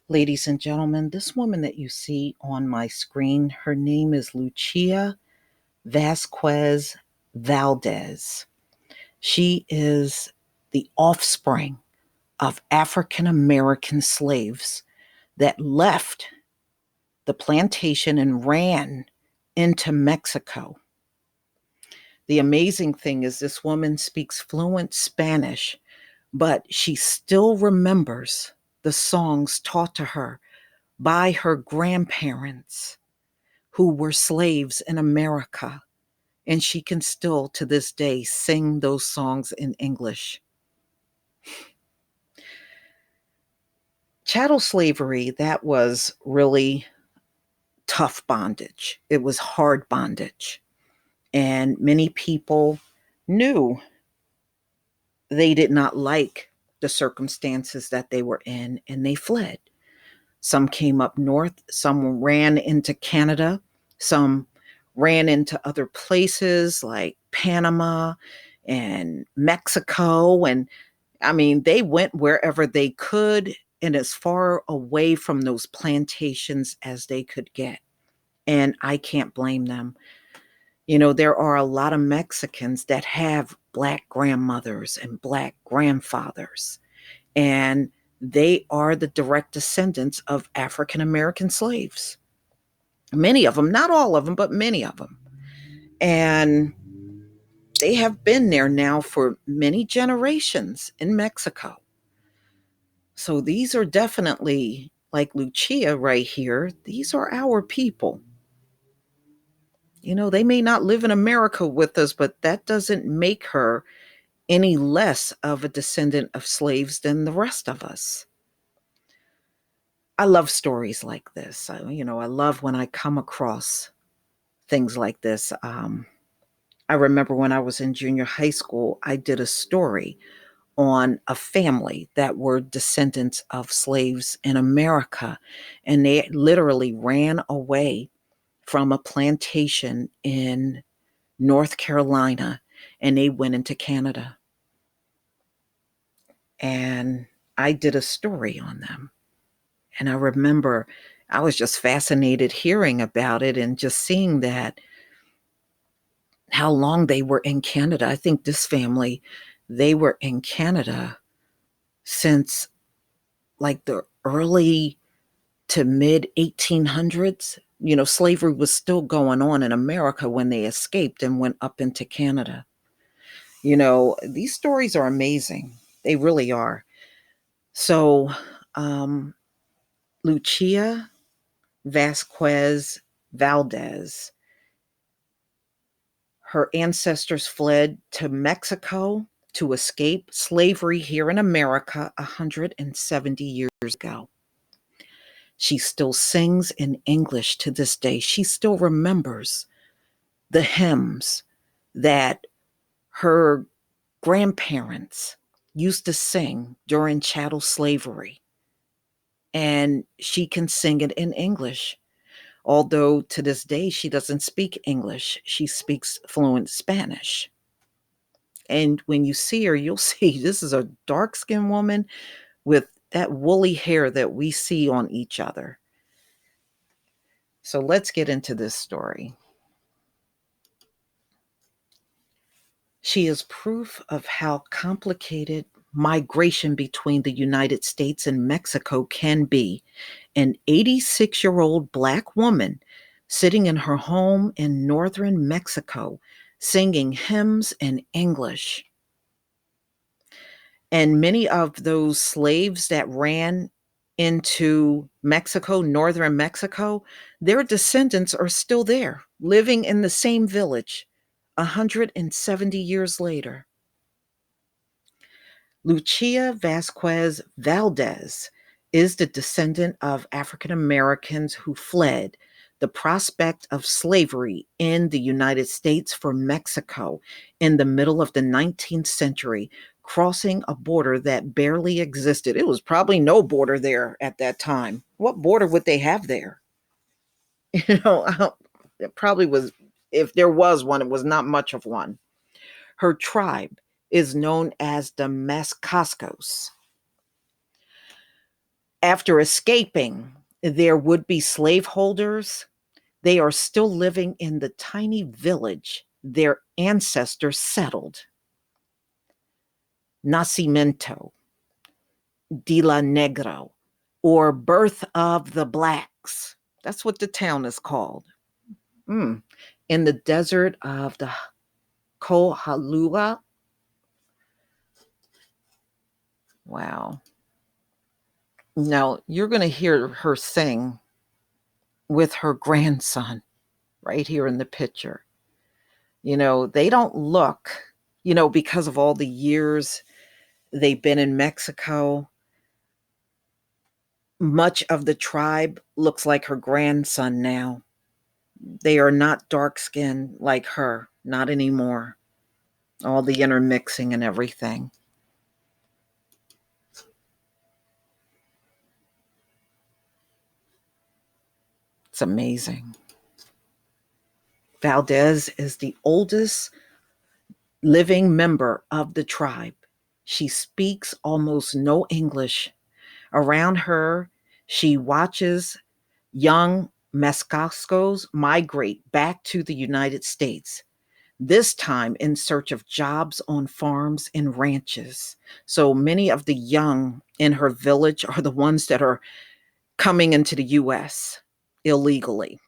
Ladies and gentlemen, this woman that you see on my screen, her name is Lucia Vasquez Valdez. She is the offspring of African American slaves that left the plantation and ran into Mexico. The amazing thing is, this woman speaks fluent Spanish, but she still remembers the songs taught to her by her grandparents who were slaves in America. And she can still, to this day, sing those songs in English. Chattel slavery, that was really tough bondage. It was hard bondage. And many people knew they did not like the circumstances that they were in, and they fled. Some came up north, some ran into Canada, some ran into other places like Panama and Mexico. And I mean, they went wherever they could and as far away from those plantations as they could get. And I can't blame them. You know, there are a lot of Mexicans that have Black grandmothers and Black grandfathers, and they are the direct descendants of African American slaves. Many of them, not all of them, but many of them. And they have been there now for many generations in Mexico. So these are definitely, like Lucia right here, these are our people. You know, they may not live in America with us, but that doesn't make her any less of a descendant of slaves than the rest of us. I love stories like this. I love when I come across things like this. I remember when I was in junior high school, I did a story on a family that were descendants of slaves in America, and they literally ran away from a plantation in North Carolina, and they went into Canada. And I did a story on them. And I remember I was just fascinated hearing about it and just seeing that how long they were in Canada. I think this family, they were in Canada since like the early to mid 1800s. You know, slavery was still going on in America when they escaped and went up into Canada. You know, these stories are amazing. They really are. So, um, Lucia Vasquez Valdez, her ancestors fled to Mexico to escape slavery here in America 170 years ago. She still sings in English to this day. She still remembers the hymns that her grandparents used to sing during chattel slavery. And she can sing it in English. Although to this day she doesn't speak English, she speaks fluent Spanish. And when you see her, you'll see this is a dark skinned woman with that woolly hair that we see on each other. So let's get into this story. She is proof of how complicated migration between the United States and Mexico can be. An 86-year-old Black woman sitting in her home in northern Mexico singing hymns in English. And many of those slaves that ran into Mexico, northern Mexico, their descendants are still there, living in the same village 170 years later. Lucia Vasquez Valdez is the descendant of African Americans who fled the prospect of slavery in the United States for Mexico in the middle of the 19th century, crossing a border that barely existed. It was probably no border there at that time. What border would they have there? You know, it probably was, if there was one, it was not much of one. Her tribe is known as the Mascascos. After escaping their would-be slaveholders, they are still living in the tiny village their ancestors settled. Nascimento, de la Negro, or Birth of the Blacks. That's what the town is called. In the desert of the Kohalua. Wow. Now, you're going to hear her sing with her grandson right here in the picture. They don't look, because of all the years they've been in Mexico, much of the tribe looks like her grandson now. They are not dark skinned like her, not anymore. All the intermixing and everything. It's amazing. Valdez is the oldest living member of the tribe. She speaks almost no English. Around her, she watches young Mescascos migrate back to the United States, this time in search of jobs on farms and ranches. So many of the young in her village are the ones that are coming into the US illegally.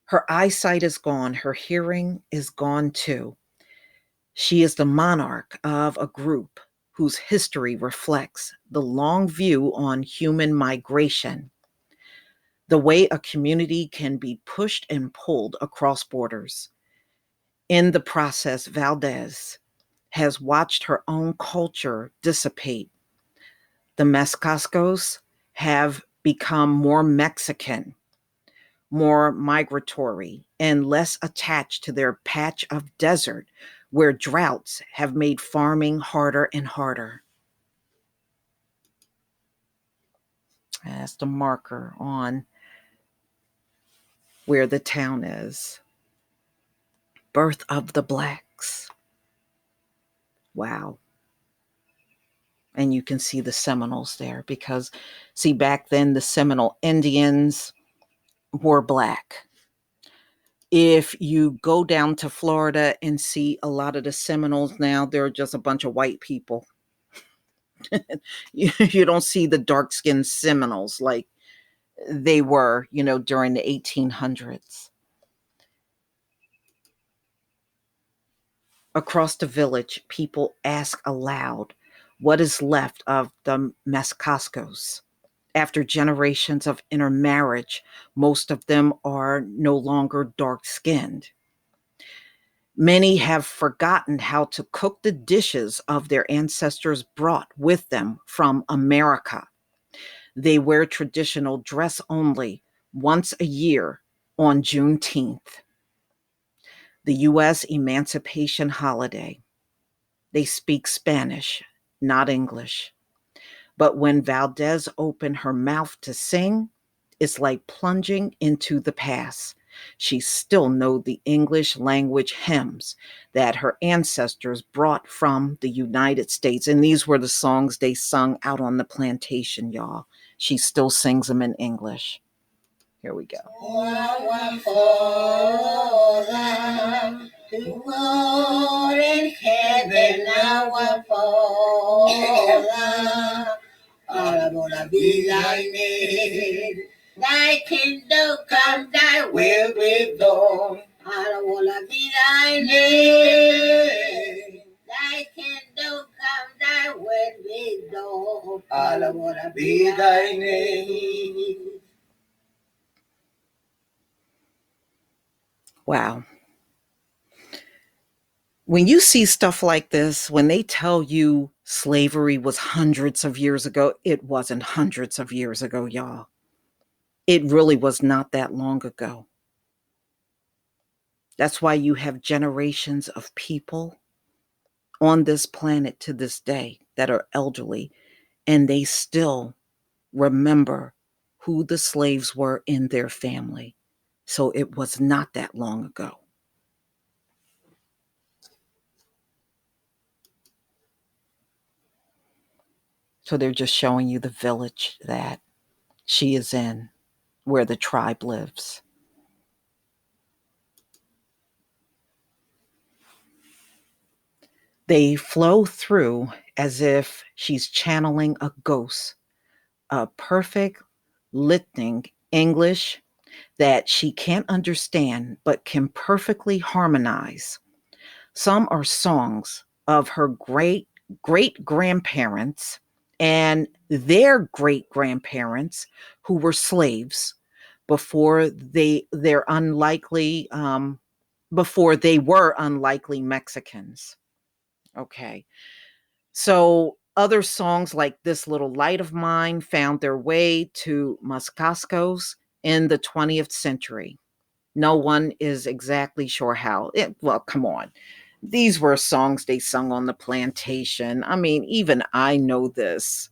Her eyesight is gone, her hearing is gone too. She is the monarch of a group whose history reflects the long view on human migration, the way a community can be pushed and pulled across borders. In the process, Valdez has watched her own culture dissipate. The Mescascos have become more Mexican, more migratory, and less attached to their patch of desert where droughts have made farming harder and harder. That's the marker on where the town is. Birth of the Blacks. Wow. And you can see the Seminoles there because, see, back then the Seminole Indians were Black. If you go down to Florida and see a lot of the Seminoles now, they're just a bunch of white people. You don't see the dark-skinned Seminoles like they were, during the 1800s. Across the village, people ask aloud, what is left of the Mescascos? After generations of intermarriage, most of them are no longer dark-skinned. Many have forgotten how to cook the dishes of their ancestors brought with them from America. They wear traditional dress only once a year on Juneteenth, the U.S. Emancipation holiday. They speak Spanish, not English. But when Valdez opened her mouth to sing, it's like plunging into the past. She still knows the English language hymns that her ancestors brought from the United States. And these were the songs they sung out on the plantation, y'all. She still sings them in English. Here we go. In heaven, our Father, hallowed be thy name. Thy kingdom come, thy will be done. Hallowed be thy name. Thy kingdom come, thy will be done. Hallowed be thy name. Wow. When you see stuff like this, when they tell you slavery was hundreds of years ago, it wasn't hundreds of years ago, y'all. It really was not that long ago. That's why you have generations of people on this planet to this day that are elderly, and they still remember who the slaves were in their family. So it was not that long ago. So they're just showing you the village that she is in, where the tribe lives. They flow through as if she's channeling a ghost, a perfect listening English that she can't understand but can perfectly harmonize. Some are songs of her great great grandparents and their great grandparents who were slaves before they're unlikely before they were unlikely Mexicans. Okay. So other songs like This Little Light of Mine found their way to Muscascos in the 20th century. No one is exactly sure how. Well, come on. These were songs they sung on the plantation. I mean, even I know this.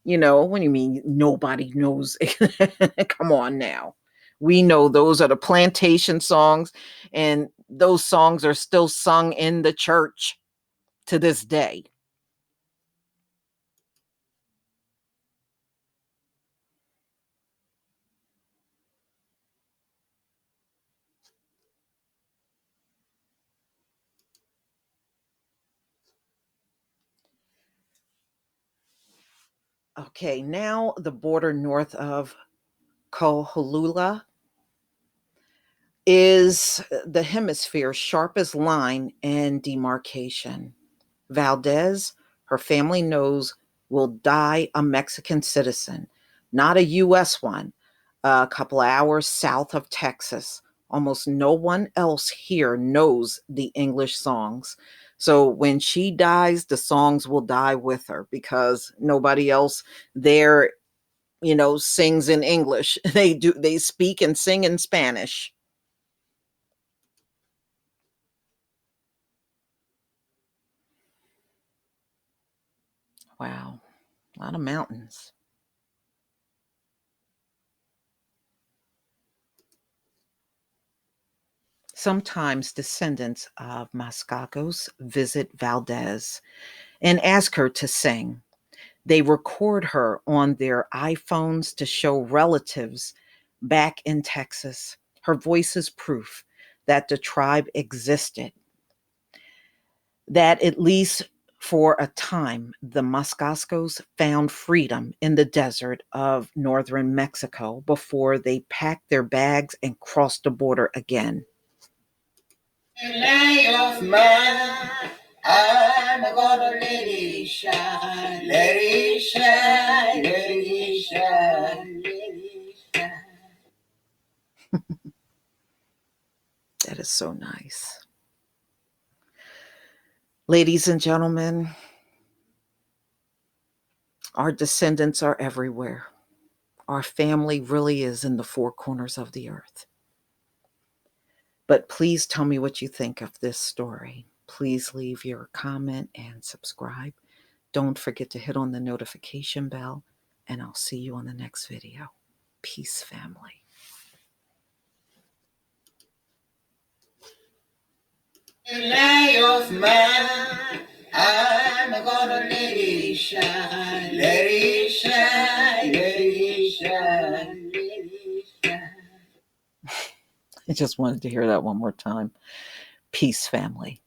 You know, what do you mean nobody knows? Come on now. We know those are the plantation songs, and those songs are still sung in the church to this day. Okay, now the border north of Coahuila is the hemisphere's sharpest line and demarcation. Valdez, her family knows, will die a Mexican citizen, not a U.S. one, a couple of hours south of Texas. Almost no one else here knows the English songs. So when she dies, the songs will die with her because nobody else there, sings in English. They speak and sing in Spanish. Wow, a lot of mountains. Sometimes descendants of Mascacos visit Valdez and ask her to sing. They record her on their iPhones to show relatives back in Texas. Her voice is proof that the tribe existed, that at least for a time, the Mascascos found freedom in the desert of northern Mexico before they packed their bags and crossed the border again. Light of mine, I'm gonna let it shine, let it shine, let it shine, let it shine. That is so nice. Ladies and gentlemen, our descendants are everywhere. Our family really is in the four corners of the earth. But please tell me what you think of this story. Please leave your comment and subscribe. Don't forget to hit on the notification bell, and I'll see you on the next video. Peace, family. Light of mine, I'm gonna let it shine, let it shine, let it shine, let it shine. I just wanted to hear that one more time. Peace, family.